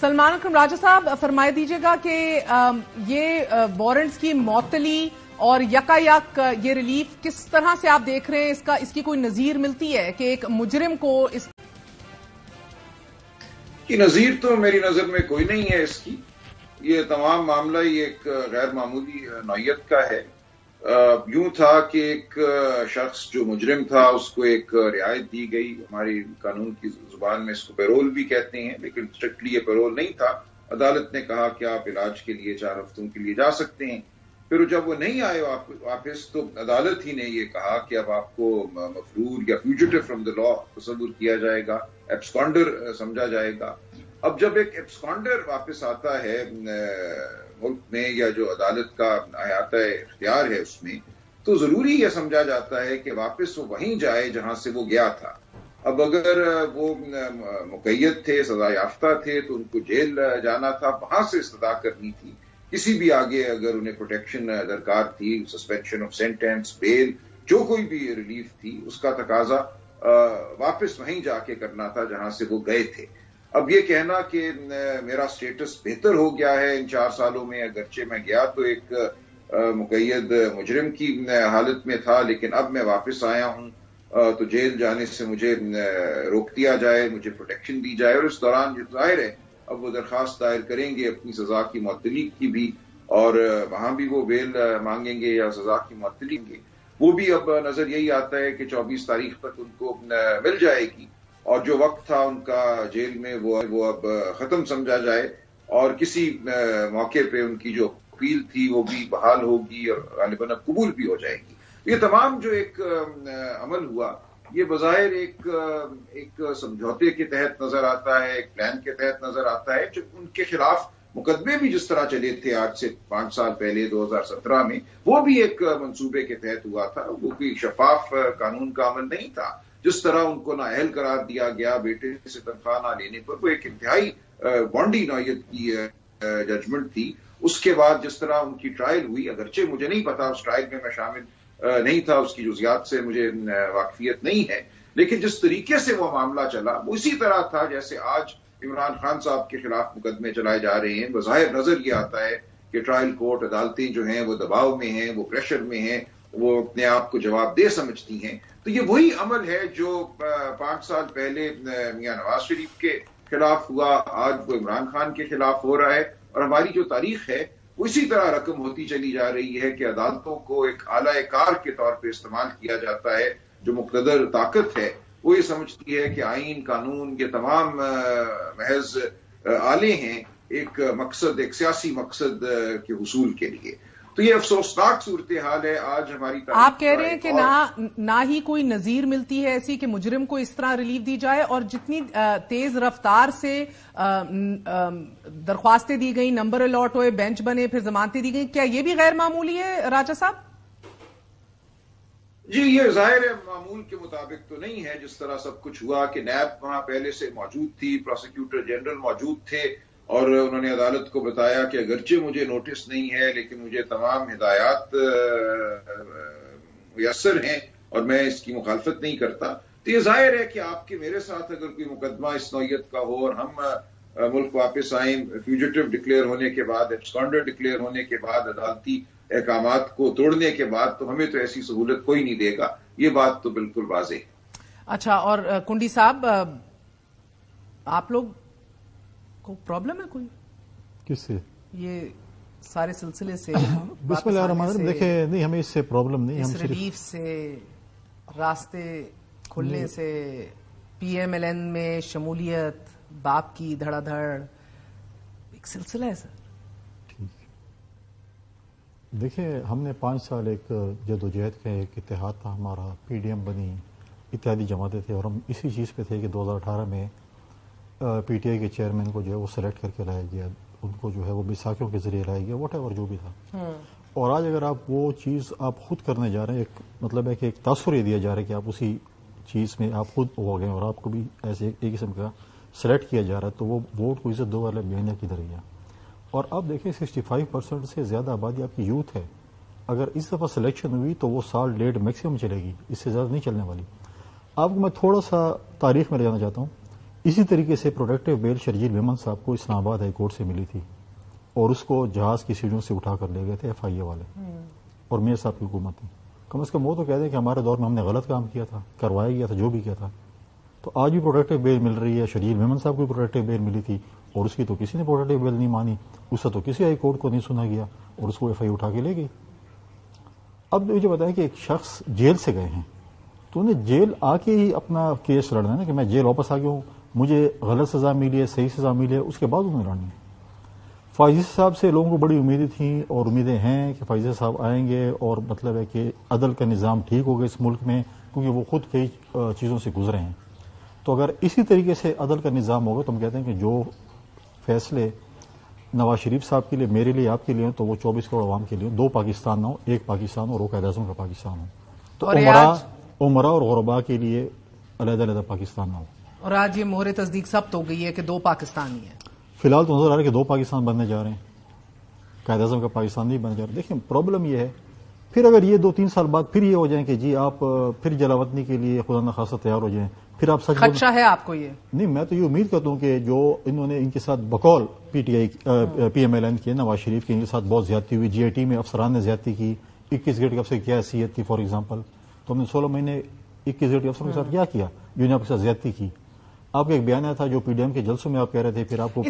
सलमान अकरम राजा साहब फरमाए दीजिएगा कि ये वारंट्स की मौतली और यकायक ये रिलीफ किस तरह से आप देख रहे हैं, इसकी कोई नजीर मिलती है कि एक मुजरिम को की नजीर तो मेरी नजर में कोई नहीं है इसकी। ये तमाम मामला ही एक गैर मामूली नौयत का है। यूं था कि एक शख्स जो मुजरिम था उसको एक रियायत दी गई, हमारी कानून की जुबान में इसको पैरोल भी कहते हैं, लेकिन स्ट्रिक्टली ये पैरोल नहीं था। अदालत ने कहा कि आप इलाज के लिए 4 हफ्तों के लिए जा सकते हैं। फिर जब वो नहीं आए वापस तो अदालत ही ने ये कहा कि अब आपको मफरूर या फ्यूजिटिव फ्रॉम द लॉ तस्वुर किया जाएगा, एब्सकॉन्डर समझा जाएगा। अब जब एक एब्सकॉन्डर वापस आता है मुल्क में या जो अदालत का अहाता इख्तियार है उसमें, तो जरूरी यह समझा जाता है कि वापस वो वहीं जाए जहां से वो गया था। अब अगर वो मुक़य्यद थे, सजा याफ्ता थे, तो उनको जेल जाना था, वहां से इस्तदा करनी थी। किसी भी आगे अगर उन्हें प्रोटेक्शन दरकार थी, सस्पेंशन ऑफ सेंटेंस, बेल, जो कोई भी रिलीफ थी, उसका तकाजा वापस वहीं जाके करना था जहां से वो गए थे। अब ये कहना कि मेरा स्टेटस बेहतर हो गया है इन 4 सालों में, अगरचे मैं गया तो एक मुक़य्यद मुजरिम की हालत में था, लेकिन अब मैं वापस आया हूं तो जेल जाने से मुझे रोक दिया जाए, मुझे प्रोटेक्शन दी जाए। और इस दौरान जो जाहिर है अब वो दरखास्त दायर करेंगे अपनी सजा की मुअत्तली की भी, और वहां भी वो बेल मांगेंगे या सजा की मुअत्तली देंगे। वो भी अब नजर यही आता है कि 24 तारीख तक उनको मिल जाएगी और जो वक्त था उनका जेल में वो अब खत्म समझा जाए और किसी मौके पे उनकी जो अपील थी वो भी बहाल होगी और गालिबन कबूल भी हो जाएगी। ये तमाम जो एक अमल हुआ ये बज़ाहिर एक समझौते के तहत नजर आता है, एक प्लान के तहत नजर आता है। जो उनके खिलाफ मुकदमे भी जिस तरह चले थे आज से 5 साल पहले 2017 में, वो भी एक मंसूबे के तहत हुआ था। वो कोई शफाफ कानून का अमल नहीं था। जिस तरह उनको नाअहल करार दिया गया बेटे से तनख्वाह ना लेने पर, वो एक इंतहाई बॉन्डी नौयत की जजमेंट थी। उसके बाद जिस तरह उनकी ट्रायल हुई, अगरचे मुझे नहीं पता, उस ट्रायल में मैं शामिल नहीं था, उसकी जुज़ियात से मुझे वाकफियत नहीं है, लेकिन जिस तरीके से वो मामला चला वो इसी तरह था जैसे आज इमरान खान साहब के खिलाफ मुकदमे चलाए जा रहे हैं। बज़ाहिर नजर ये आता है कि ट्रायल कोर्ट अदालतें जो हैं वो दबाव में हैं, वो प्रेशर में हैं, वो अपने आप को जवाबदेह समझती हैं। तो ये वही अमल है जो 5 साल पहले मियां नवाज शरीफ के खिलाफ हुआ, आज वो इमरान खान के खिलाफ हो रहा है। और हमारी जो तारीख है वो इसी तरह रकम होती चली जा रही है कि अदालतों को एक आला कार के तौर पर इस्तेमाल किया जाता है। जो मुक़्तदर ताकत है वो ये समझती है कि आईन, कानून, ये तमाम महज आले हैं एक मकसद, एक सियासी मकसद के हुसूल के लिए। तो ये अफसोसनाक सूरत हाल है आज हमारी। आप कह रहे हैं कि ना ही कोई नजीर मिलती है ऐसी कि मुजरिम को इस तरह रिलीफ दी जाए, और जितनी तेज रफ्तार से दरख्वास्तें दी गई, नंबर अलॉट हुए, बेंच बने, फिर जमानतें दी गई, क्या ये भी गैर मामूली है राजा साहब? जी, ये जाहिर है मामूल के मुताबिक तो नहीं है। जिस तरह सब कुछ हुआ कि नैब वहां पहले से मौजूद थी, प्रोसिक्यूटर जनरल मौजूद थे और उन्होंने अदालत को बताया कि अगरचे मुझे नोटिस नहीं है लेकिन मुझे तमाम हिदायत मुयस्सर हैं और मैं इसकी मुखालफत नहीं करता। तो ये जाहिर है कि आपके मेरे साथ अगर कोई मुकदमा इस नौयत का हो और हम मुल्क वापस आए फ्यूजिटिव डिक्लेयर होने के बाद, एब्सकॉन्डर डिक्लेयर होने के बाद, अदालती अहकामात को तोड़ने के बाद, तो हमें तो ऐसी सहूलत कोई नहीं देगा। ये बात तो बिल्कुल वाज़ेह है। अच्छा, और कुंडी साहब आप लोग को प्रॉब्लम है कोई? किससे? ये सारे सिलसिले से बिस्मिल्लाहिर्रहमानिर्रहीम। देखिए, नहीं हमें इससे प्रॉब्लम नहीं, हम रिलीफ से, रास्ते खुलने से, पीएमएलएन में शमूलियत, बाप की धड़ाधड़, एक सिलसिला है सर। देखिए, हमने 5 साल एक जदोजहद का एक इतिहाद था हमारा, पीडीएम बनी, इत्यादि जमातें थे और हम इसी चीज़ पे थे कि 2018 में पीटीआई के चेयरमैन को जो है वो सेलेक्ट करके लाया गया, उनको जो है वो बैसाखियों के जरिए लाया गया, वॉट जो भी था। और आज अगर आप वो चीज़ आप खुद करने जा रहे हैं, एक मतलब है कि एक तासुर ये दिया जा रहा है कि आप उसी चीज़ में आप खुद हो गए और आपको भी ऐसे एक किस्म का सेलेक्ट किया जा रहा है, तो वो वोट को इज्जत दो वाले बेनिया की तरह है। और अब देखिए 65% से ज़्यादा आबादी आपकी यूथ है। अगर इस दफ़ा सिलेक्शन हुई तो वो साल 1.5 मैक्सिमम चलेगी, इससे ज़्यादा नहीं चलने वाली। आपको मैं थोड़ा सा तारीख में ले जाना चाहता हूँ اسی طریقے سے پروٹیکٹیو بیل شرجیل میمن صاحب کو اسلام آباد ہائی کورٹ سے ملی تھی اور اس کو جہاز کی سیڑھیوں سے اٹھا کر لے گئے تھے ایف آئی اے والے اور میر صاحب کی حکومت تھی. کم از کم وہ تو کہہ دیں کہ ہمارے دور میں ہم نے غلط کام کیا تھا, کروایا گیا تھا جو بھی کیا تھا. تو آج بھی پروٹیکٹیو بیل مل رہی ہے. شرجیل میمن صاحب کو پروٹیکٹیو بیل ملی تھی اور اس کی تو کسی نے پروٹیکٹیو بیل نہیں مانی, اس سے تو کسی ہائی کورٹ کو نہیں سنا گیا اور اس کو ایف آئی اے اٹھا کے لے گئی. اب مجھے بتائیں کہ ایک شخص جیل سے گئے ہیں تو انہیں جیل آ کے ہی اپنا کیس لڑنا ہے نا, کہ میں جیل واپس آ گیا ہوں, مجھے غلط سزا ملی ہے, صحیح سزا ملی ہے, اس کے بعد انہیں لڑنی ہے. فائزی صاحب سے لوگوں کو بڑی امیدیں تھیں اور امیدیں ہیں کہ فائزی صاحب آئیں گے اور مطلب ہے کہ عدل کا نظام ٹھیک ہوگا اس ملک میں, کیونکہ وہ خود کئی چیزوں سے گزرے ہیں. تو اگر اسی طریقے سے عدل کا نظام ہوگا تو ہم کہتے ہیں کہ جو فیصلے نواز شریف صاحب کے لیے, میرے لیے, آپ کے لیے تو وہ 24 کروڑ عوام کے لیے, 2 پاکستان نہ ہو, ایک پاکستان ہو اور وہ قائد اعظم کا پاکستان ہو. تو عمرہ اور غربا کے لیے علیحدہ علیحدہ پاکستان نہ ہو. اور آج یہ مہر تصدیق ثبت ہو گئی ہے کہ 2 پاکستان ہی ہیں. فی الحال تو نظر آ رہا ہے کہ 2 پاکستان بننے جا رہے ہیں, قائد اعظم کا پاکستان نہیں بننے جا رہا. دیکھیں پرابلم یہ ہے, پھر اگر یہ 2-3 سال بعد پھر یہ ہو جائیں کہ جی آپ پھر جلاوطنی کے لیے خدا نخواستہ تیار ہو جائیں, پھر آپ سچ خدشہ ہے آپ کو؟ یہ نہیں, میں تو یہ امید کرتا ہوں کہ جو انہوں نے ان کے ساتھ بقول P T I P M L N کی, نواز شریف کی ان کے ساتھ بہت زیادتی ہوئی, جی آئی ٹی میں افسران نے زیادتی کی, 21 گریڈ کے افسر کی کیا حیثیت تھی فار ایگزامپل, تو ہم نے 16 مہینے 21 گریڈ کے افسروں کے ساتھ کیا جو نے آپ کے ساتھ زیادتی کی. آپ کا ایک بیان آیا تھا جو پی ڈی ایم کے جلسوں میں آپ کہہ رہے تھے, پھر آپ کو